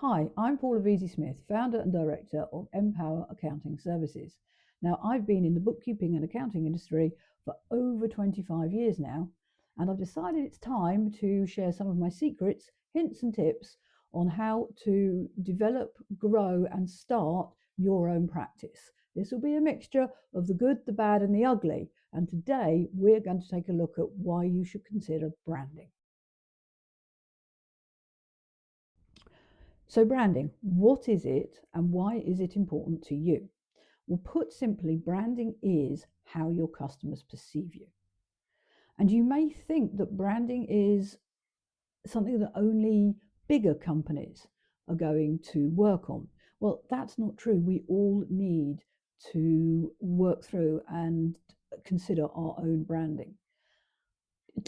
Hi, I'm Paula Veysey-Smith, founder and director of MPower Accounting Services. Now, I've been in the bookkeeping and accounting industry for over 25 years now, and I've decided it's time to share some of my secrets, hints, and tips on how to develop, grow, and start your own practice. This will be a mixture of the good, the bad, and the ugly. And today we're going to take a look at why you should consider branding. So branding, what is it and why is it important to you? Well, put simply, branding is how your customers perceive you. And you may think that branding is something that only bigger companies are going to work on. Well, that's not true. We all need to work through and consider our own branding.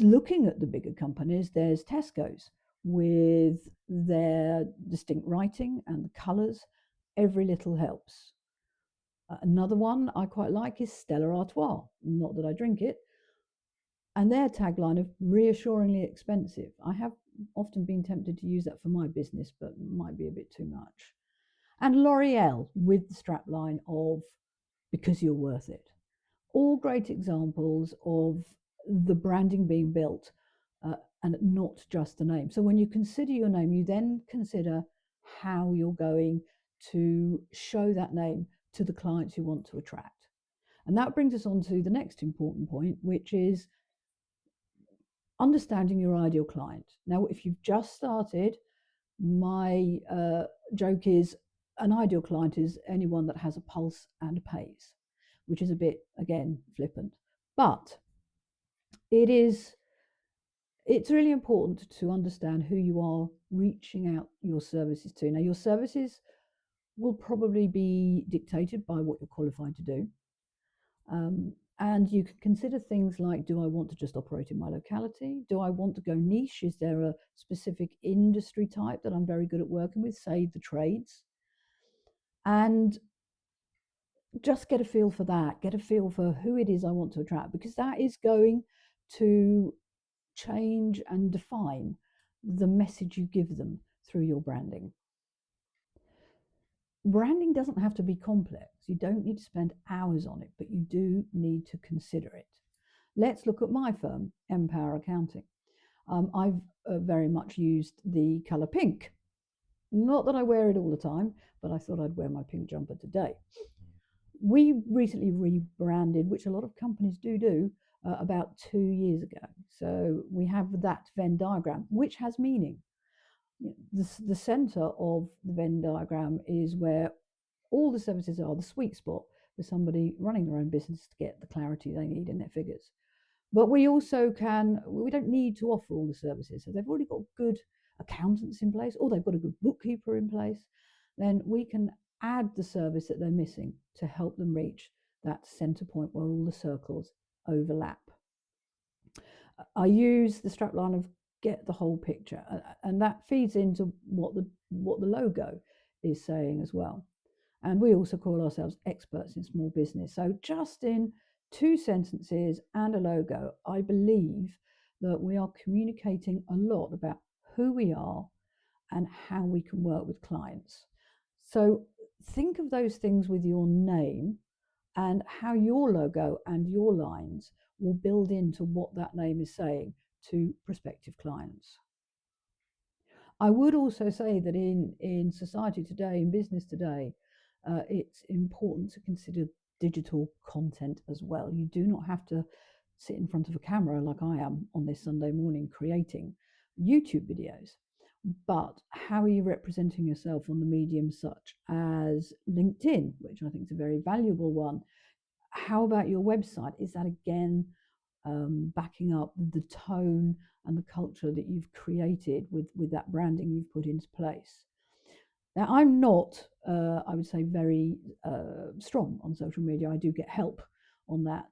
Looking at the bigger companies, there's Tesco's with their distinct writing and the colours. Every little helps. Another one I quite like is Stella Artois, not that I drink it, and their tagline of reassuringly expensive. I have often been tempted to use that for my business, but might be a bit too much. And L'Oreal with the strapline of because you're worth it. All great examples of the branding being built and not just the name. So when you consider your name, you then consider how you're going to show that name to the clients you want to attract. And that brings us on to the next important point, which is understanding your ideal client. Now, if you've just started, my joke is an ideal client is anyone that has a pulse and pays, which is a bit, again, flippant. But it's really important to understand who you are reaching out your services to. Now, your services will probably be dictated by what you're qualified to do. And you can consider things like, do I want to just operate in my locality? Do I want to go niche? Is there a specific industry type that I'm very good at working with, say the trades? And just get a feel for that, get a feel for who it is I want to attract, because that is going to change and define the message you give them through your branding. Branding doesn't have to be complex. You don't need to spend hours on it, but you do need to consider it. Let's look at my firm, MPower Accounting. I've very much used the colour pink. Not that I wear it all the time, but I thought I'd wear my pink jumper today. We recently rebranded, which a lot of companies do, about 2 years ago. So we have that Venn diagram, which has meaning. The center of the Venn diagram is where all the services are, the sweet spot for somebody running their own business to get the clarity they need in their figures. But we don't need to offer all the services. So they've already got good accountants in place, or they've got a good bookkeeper in place. Then we can add the service that they're missing to help them reach that center point where all the circles overlap. I use the strapline of get the whole picture, and that feeds into what the logo is saying as well. And we also call ourselves experts in small business. So just in 2 sentences and a logo, I believe that we are communicating a lot about who we are and how we can work with clients. So think of those things with your name and how your logo and your lines will build into what that name is saying to prospective clients. I would also say that in society today, in business today, it's important to consider digital content as well. You do not have to sit in front of a camera like I am on this Sunday morning creating YouTube videos. But how are you representing yourself on the medium such as LinkedIn, which I think is a very valuable one? How about your website? Is that again backing up the tone and the culture that you've created with that branding you've put into place? Now, I'm not, I would say, very strong on social media. I do get help on that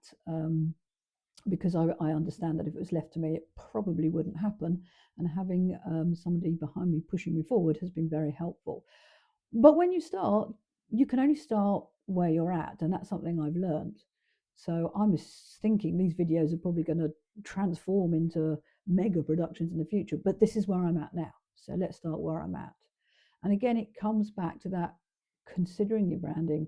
because I understand that if it was left to me, it probably wouldn't happen. And having somebody behind me pushing me forward has been very helpful. But when you start, you can only start where you're at. And that's something I've learned. So I'm thinking these videos are probably going to transform into mega productions in the future. But this is where I'm at now. So let's start where I'm at. And again, it comes back to that considering your branding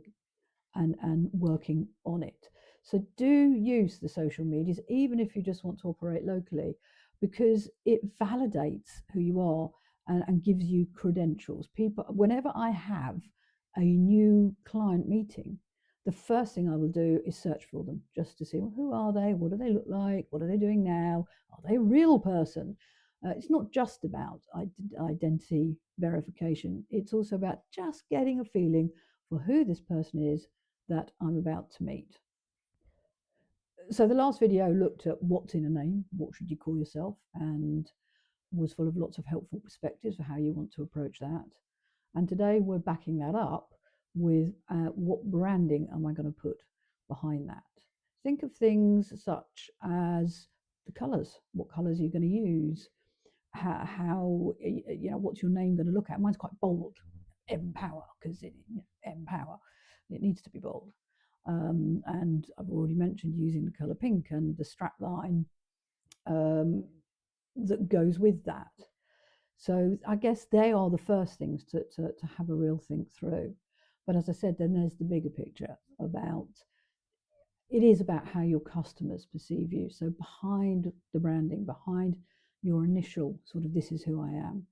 and working on it. So do use the social medias, even if you just want to operate locally, because it validates who you are and gives you credentials. People, whenever I have a new client meeting, the first thing I will do is search for them just to see, well, who are they? What do they look like? What are they doing now? Are they a real person? It's not just about identity verification. It's also about just getting a feeling for who this person is that I'm about to meet. So the last video looked at what's in a name, what should you call yourself, and was full of lots of helpful perspectives for how you want to approach that. And today we're backing that up with what branding am I going to put behind that? Think of things such as the colours. What colours are you going to use? How what's your name going to look at? Mine's quite bold. MPower, because MPower, it needs to be bold. And I've already mentioned using the colour pink and the strap line that goes with that. So I guess they are the first things to have a real think through. But as I said, then there's the bigger picture about it is about how your customers perceive you. So behind the branding, behind your initial sort of this is who I am,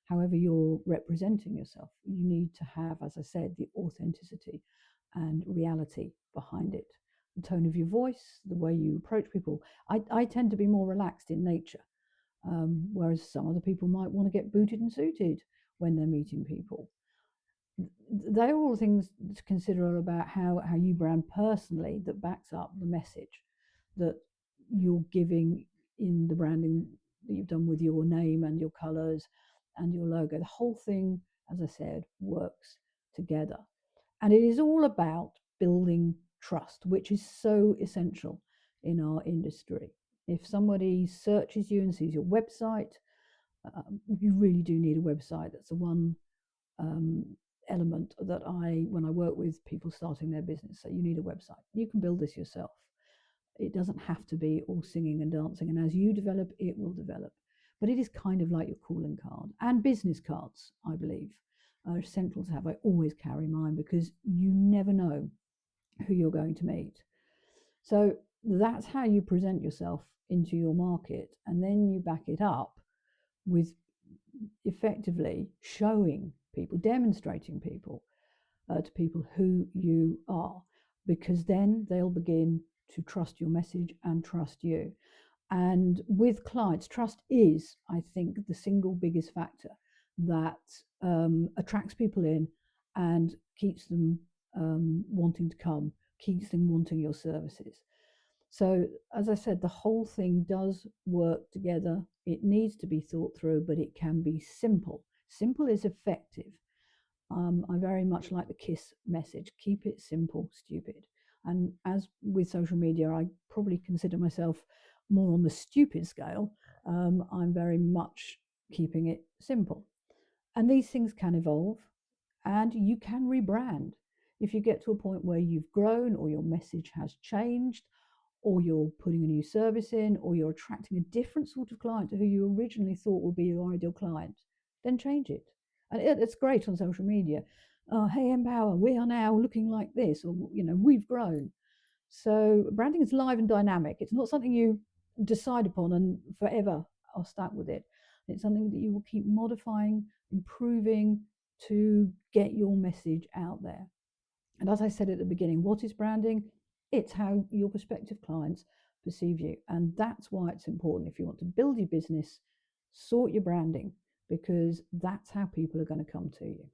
however you're representing yourself, you need to have, as I said, the authenticity and reality behind it. The tone of your voice, the way you approach people. I tend to be more relaxed in nature, whereas some other people might want to get booted and suited when they're meeting people. They're all things to consider about how you brand personally that backs up the message that you're giving in the branding that you've done with your name and your colors and your logo. The whole thing, as I said, works together. And it is all about building trust, which is so essential in our industry. If somebody searches you and sees your website, you really do need a website. That's the one element that when I work with people starting their business, so you need a website. You can build this yourself. It doesn't have to be all singing and dancing, and as you develop, it will develop. But it is kind of like your calling card, and business cards, I believe, are essential to have. I always carry mine because you never know who you're going to meet. So that's how you present yourself into your market, and then you back it up with effectively showing people, demonstrating people to people who you are, because then they'll begin to trust your message and trust you. And with clients, trust is, I think, the single biggest factor that attracts people in and keeps them wanting to come, keeps them wanting your services. So, as I said, the whole thing does work together. It needs to be thought through, but it can be simple. Simple is effective. I very much like the KISS message: keep it simple, stupid. And as with social media, I probably consider myself more on the stupid scale. I'm very much keeping it simple. And these things can evolve, and you can rebrand. If you get to a point where you've grown, or your message has changed, or you're putting a new service in, or you're attracting a different sort of client to who you originally thought would be your ideal client, then change it. And it's great on social media. Oh, hey, MPower, we are now looking like this, or we've grown. So branding is live and dynamic. It's not something you decide upon and forever are stuck with it. It's something that you will keep modifying, improving to get your message out there. And as I said at the beginning, what is branding? It's how your prospective clients perceive you. And that's why it's important if you want to build your business, sort your branding, because that's how people are going to come to you.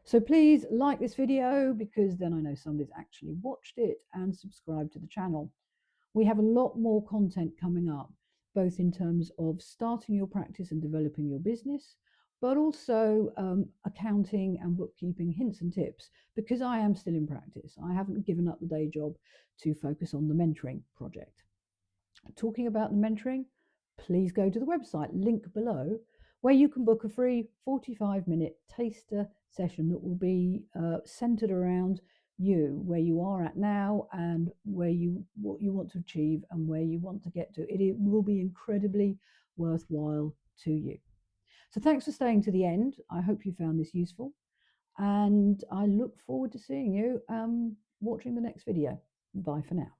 So please like this video, because then I know somebody's actually watched it, and subscribe to the channel. We have a lot more content coming up, both in terms of starting your practice and developing your business, but also accounting and bookkeeping hints and tips, because I am still in practice. I haven't given up the day job to focus on the mentoring project. Talking about the mentoring, please go to the website, link below, where you can book a free 45-minute taster session that will be centered around you, where you are at now, and what you want to achieve and where you want to get to. It will be incredibly worthwhile to you. So thanks for staying to the end. I hope you found this useful, and I look forward to seeing you watching the next video. Bye for now.